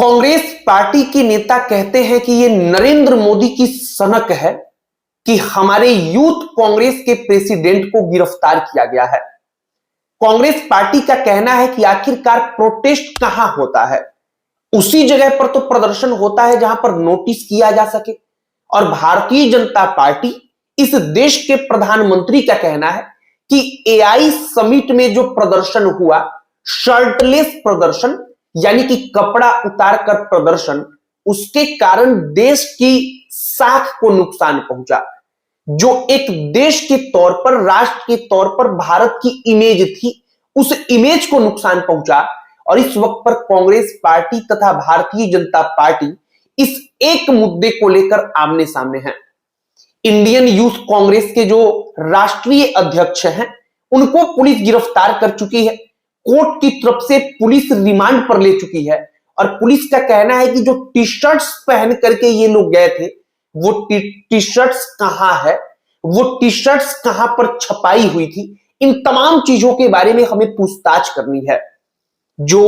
Congress party के नेता कहते हैं कि ये नरेंद्र मोदी की सनक है कि हमारे यूथ कांग्रेस के प्रेसिडेंट को गिरफ्तार किया गया है। कांग्रेस पार्टी का कहना है कि आखिरकार प्रोटेस्ट कहां होता है, उसी जगह पर तो प्रदर्शन होता है जहां पर नोटिस किया जा सके। और भारतीय जनता पार्टी, इस देश के प्रधानमंत्री का कहना है कि एआई समिट में जो प्रदर्शन हुआ, शर्टलेस प्रदर्शन यानी कि कपड़ा उतारकर प्रदर्शन, उसके कारण देश की साख को नुकसान पहुंचा। जो एक देश के तौर पर, राष्ट्र के तौर पर भारत की इमेज थी, उस इमेज को नुकसान पहुंचा। और इस वक्त पर कांग्रेस पार्टी तथा भारतीय जनता पार्टी इस एक मुद्दे को लेकर आमने सामने है। इंडियन यूथ कांग्रेस के जो राष्ट्रीय अध्यक्ष हैं, उनको पुलिस गिरफ्तार कर चुकी है। कोर्ट की तरफ से पुलिस रिमांड पर ले चुकी है। और पुलिस का कहना है कि जो टी शर्ट्स पहन करके ये लोग गए थे, वो टी शर्ट्स कहां है, वो टी शर्ट्स कहां पर छपाई हुई थी, इन तमाम चीजों के बारे में हमें पूछताछ करनी है। जो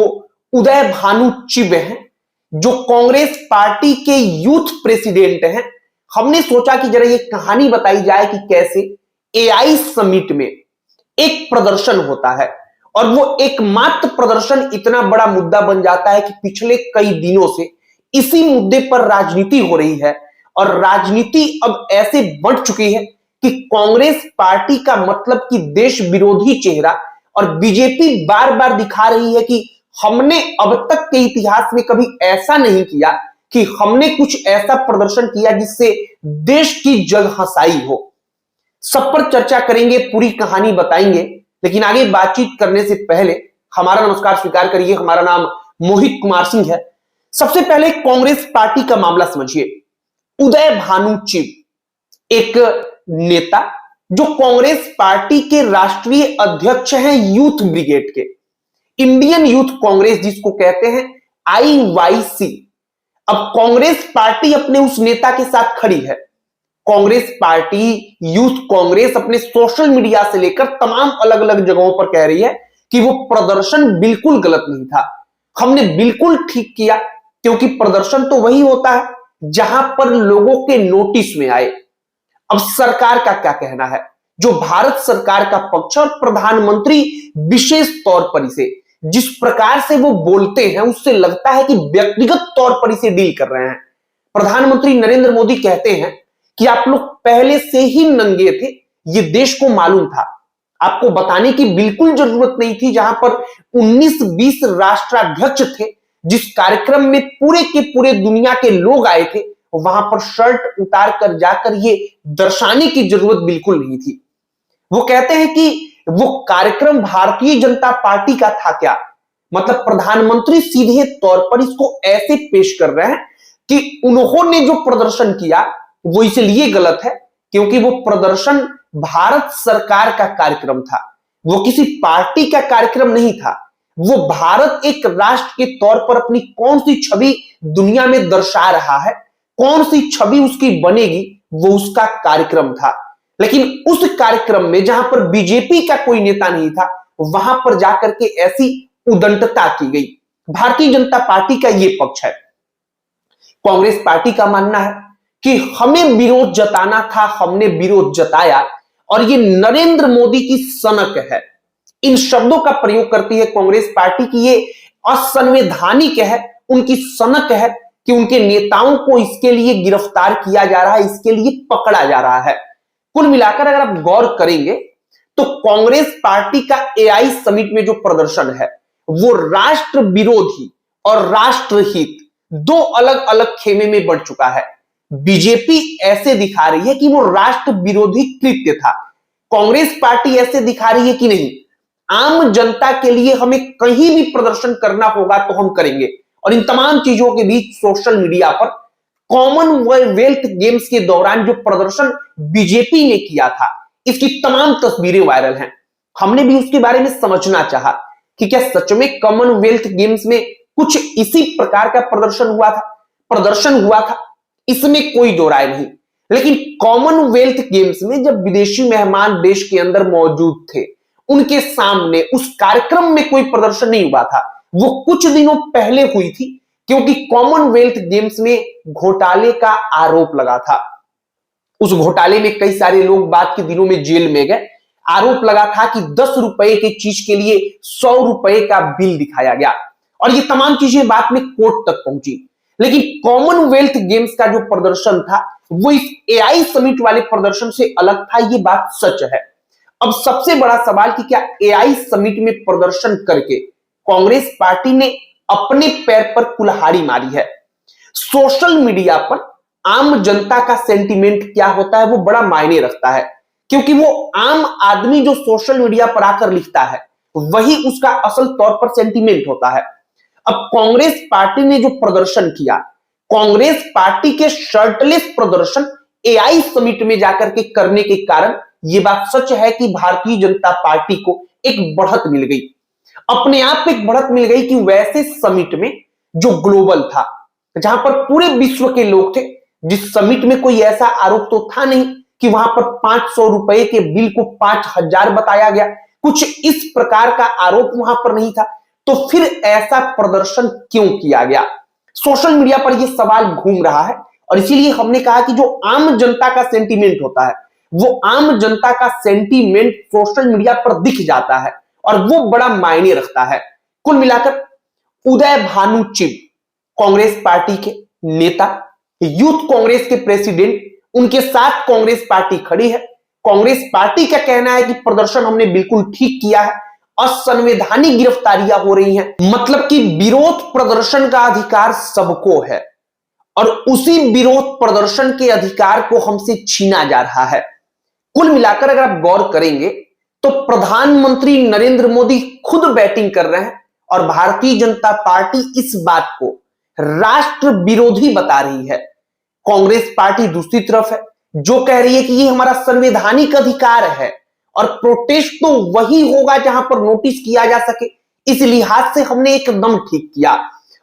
उदय भानु चिब हैं, जो कांग्रेस पार्टी के यूथ प्रेसिडेंट हैं, हमने सोचा कि जरा ये कहानी बताई जाए कि कैसे एआई समिट में एक प्रदर्शन होता है और वो एकमात्र प्रदर्शन इतना बड़ा मुद्दा बन जाता है कि पिछले कई दिनों से इसी मुद्दे पर राजनीति हो रही है। और राजनीति अब ऐसे बढ़ चुकी है कि कांग्रेस पार्टी का मतलब कि देश विरोधी चेहरा, और बीजेपी बार बार दिखा रही है कि हमने अब तक के इतिहास में कभी ऐसा नहीं किया कि हमने कुछ ऐसा प्रदर्शन किया जिससे देश की जग हंसाई हो। सब पर चर्चा करेंगे, पूरी कहानी बताएंगे, लेकिन आगे बातचीत करने से पहले हमारा नमस्कार स्वीकार करिए। हमारा नाम मोहित कुमार सिंह है। सबसे पहले कांग्रेस पार्टी का मामला समझिए। उदय भानु चिब एक नेता जो कांग्रेस पार्टी के राष्ट्रीय अध्यक्ष हैं यूथ ब्रिगेड के, इंडियन यूथ कांग्रेस जिसको कहते हैं IYC। अब कांग्रेस पार्टी अपने उस नेता के साथ खड़ी है। कांग्रेस पार्टी, यूथ कांग्रेस अपने सोशल मीडिया से लेकर तमाम अलग अलग जगहों पर कह रही है कि वो प्रदर्शन बिल्कुल गलत नहीं था, हमने बिल्कुल ठीक किया, क्योंकि प्रदर्शन तो वही होता है जहां पर लोगों के नोटिस में आए। अब सरकार का क्या कहना है, जो भारत सरकार का पक्ष और प्रधानमंत्री विशेष तौर पर इसे जिस प्रकार से वो बोलते हैं, उससे लगता है कि व्यक्तिगत तौर पर इसे डील कर रहे हैं। प्रधानमंत्री नरेंद्र मोदी कहते हैं कि आप लोग पहले से ही नंगे थे, ये देश को मालूम था, आपको बताने की बिल्कुल जरूरत नहीं थी। जहां पर 19-20 राष्ट्राध्यक्ष थे, जिस कार्यक्रम में पूरे के पूरे दुनिया के लोग आए थे, वहां पर शर्ट उतार कर जाकर ये दर्शाने की जरूरत बिल्कुल नहीं थी। वो कहते हैं कि वो कार्यक्रम भारतीय जनता पार्टी का था क्या? मतलब प्रधानमंत्री सीधे तौर पर इसको ऐसे पेश कर रहे हैं कि उन्होंने जो प्रदर्शन किया वो इसलिए गलत है क्योंकि वो प्रदर्शन भारत सरकार का कार्यक्रम था, वो किसी पार्टी का कार्यक्रम नहीं था। वो भारत एक राष्ट्र के तौर पर अपनी कौन सी छवि दुनिया में दर्शा रहा है, कौन सी छवि उसकी बनेगी, वो उसका कार्यक्रम था। लेकिन उस कार्यक्रम में जहां पर बीजेपी का कोई नेता नहीं था, वहां पर जाकर के ऐसी उदंडता की गई। भारतीय जनता पार्टी का यह पक्ष है। कांग्रेस पार्टी का मानना है कि हमें विरोध जताना था, हमने विरोध जताया, और ये नरेंद्र मोदी की सनक है। इन शब्दों का प्रयोग करती है कांग्रेस पार्टी की ये असंवैधानिक है, उनकी सनक है कि उनके नेताओं को इसके लिए गिरफ्तार किया जा रहा है, इसके लिए पकड़ा जा रहा है। कुल मिलाकर अगर आप गौर करेंगे तो कांग्रेस पार्टी का एआई समिट में जो प्रदर्शन है वो राष्ट्र विरोधी और राष्ट्रहित दो अलग अलग खेमे में बढ़ चुका है। बीजेपी ऐसे दिखा रही है कि वो राष्ट्र विरोधी कृत्य था, कांग्रेस पार्टी ऐसे दिखा रही है कि नहीं, आम जनता के लिए हमें कहीं भी प्रदर्शन करना होगा तो हम करेंगे। और इन तमाम चीजों के बीच सोशल मीडिया पर कॉमनवेल्थ गेम्स के दौरान जो प्रदर्शन बीजेपी ने किया था, इसकी तमाम तस्वीरें वायरल हैं। हमने भी उसके बारे में समझना चाहा कि क्या सच में कॉमनवेल्थ गेम्स में कुछ इसी प्रकार का प्रदर्शन हुआ था, इसमें कोई दो राय नहीं। लेकिन कॉमनवेल्थ गेम्स में जब विदेशी मेहमान देश के अंदर मौजूद थे, उनके सामने उस कार्यक्रम में कोई प्रदर्शन नहीं हुआ था। वो कुछ दिनों पहले हुई थी क्योंकि कॉमनवेल्थ गेम्स में घोटाले का आरोप लगा था। उस घोटाले में कई सारे लोग बाद के दिनों में जेल में गए। आरोप लगा था कि 10 रुपए की चीज के लिए 100 रुपए का बिल दिखाया गया और ये तमाम चीजें बाद में कोर्ट तक पहुंची। लेकिन कॉमनवेल्थ गेम्स का जो प्रदर्शन था वो इस एआई समिट वाले प्रदर्शन से अलग था, ये बात सच है। अब सबसे बड़ा सवाल कि क्या एआई समिट में प्रदर्शन करके कांग्रेस पार्टी ने अपने पैर पर कुल्हाड़ी मारी है? सोशल मीडिया पर आम जनता का सेंटीमेंट क्या होता है वो बड़ा मायने रखता है, क्योंकि वो आम आदमी जो सोशल मीडिया पर आकर लिखता है वही उसका असल तौर पर सेंटीमेंट होता है। अब कांग्रेस पार्टी ने जो प्रदर्शन किया, कांग्रेस पार्टी के शर्टलेस प्रदर्शन एआई समिट में जाकर के करने के कारण यह बात सच है कि भारतीय जनता पार्टी को एक बढ़त मिल गई, अपने आप एक बढ़त मिल गई कि वैसे समिट में जो ग्लोबल था, जहां पर पूरे विश्व के लोग थे, जिस समिट में कोई ऐसा आरोप तो था नहीं कि वहां पर 500 रुपए के बिल को 5000 बताया गया, कुछ इस प्रकार का आरोप वहां पर नहीं था, तो फिर ऐसा प्रदर्शन क्यों किया गया? सोशल मीडिया पर यह सवाल घूम रहा है और इसीलिए हमने कहा कि जो आम जनता का सेंटीमेंट होता है वो आम जनता का सेंटीमेंट सोशल मीडिया पर दिख जाता है और वो बड़ा मायने रखता है। कुल मिलाकर उदय भानु चिब कांग्रेस पार्टी के नेता, यूथ कांग्रेस के प्रेसिडेंट, उनके साथ कांग्रेस पार्टी खड़ी है। कांग्रेस पार्टी का कहना है कि प्रदर्शन हमने बिल्कुल ठीक किया है, असंवैधानिक गिरफ्तारियां हो रही हैं, मतलब कि विरोध प्रदर्शन का अधिकार सबको है और उसी विरोध प्रदर्शन के अधिकार को हमसे छीना जा रहा है। कुल मिलाकर अगर आप गौर करेंगे तो प्रधानमंत्री नरेंद्र मोदी खुद बैटिंग कर रहे हैं और भारतीय जनता पार्टी इस बात को राष्ट्र विरोधी बता रही है। कांग्रेस पार्टी दूसरी तरफ है जो कह रही है कि ये हमारा संवैधानिक अधिकार है और प्रोटेस्ट तो वही होगा जहां पर नोटिस किया जा सके, इस लिहाज से हमने एकदम ठीक किया।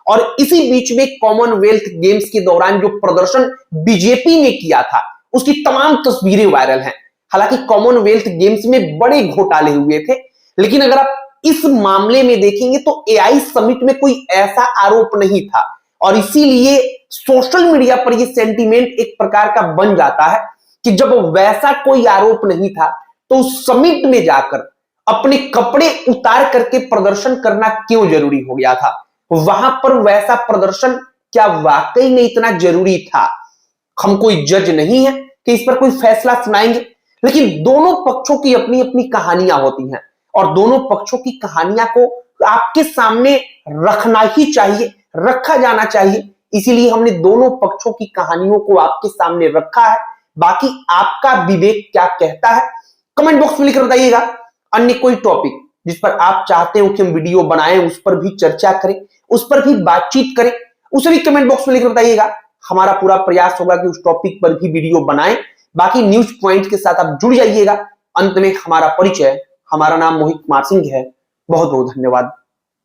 और इसी बीच में कॉमनवेल्थ गेम्स के दौरान जो प्रदर्शन बीजेपी ने किया था उसकी तमाम तस्वीरें वायरल हैं। हालांकि कॉमनवेल्थ गेम्स में बड़े घोटाले हुए थे, लेकिन अगर आप इस मामले में देखेंगे तो एआई समिट में कोई ऐसा आरोप नहीं था और इसीलिए सोशल मीडिया पर यह सेंटीमेंट एक प्रकार का बन जाता है कि जब वैसा कोई आरोप नहीं था तो उस समिट में जाकर अपने कपड़े उतार करके प्रदर्शन करना क्यों जरूरी हो गया था? वहां पर वैसा प्रदर्शन क्या वाकई में इतना जरूरी था? हम कोई जज नहीं है कि इस पर कोई फैसला सुनाएंगे, लेकिन दोनों पक्षों की अपनी अपनी कहानियां होती हैं और दोनों पक्षों की कहानियां को आपके सामने रखना ही चाहिए, रखा जाना चाहिए। इसीलिए हमने दोनों पक्षों की कहानियों को आपके सामने रखा है। बाकी आपका विवेक क्या कहता है कमेंट बॉक्स में लिखकर बताइएगा। अन्य कोई टॉपिक जिस पर आप चाहते हो कि हम वीडियो बनाएं, उस पर भी चर्चा करें, उस पर भी बातचीत करें, उसे भी कमेंट बॉक्स में लिखकर बताइएगा। हमारा पूरा प्रयास होगा कि उस टॉपिक पर भी वीडियो बनाएं। बाकी न्यूज पॉइंट के साथ आप जुड़ जाइएगा। अंत में हमारा परिचय, हमारा नाम मोहित कुमार सिंह है। बहुत बहुत धन्यवाद।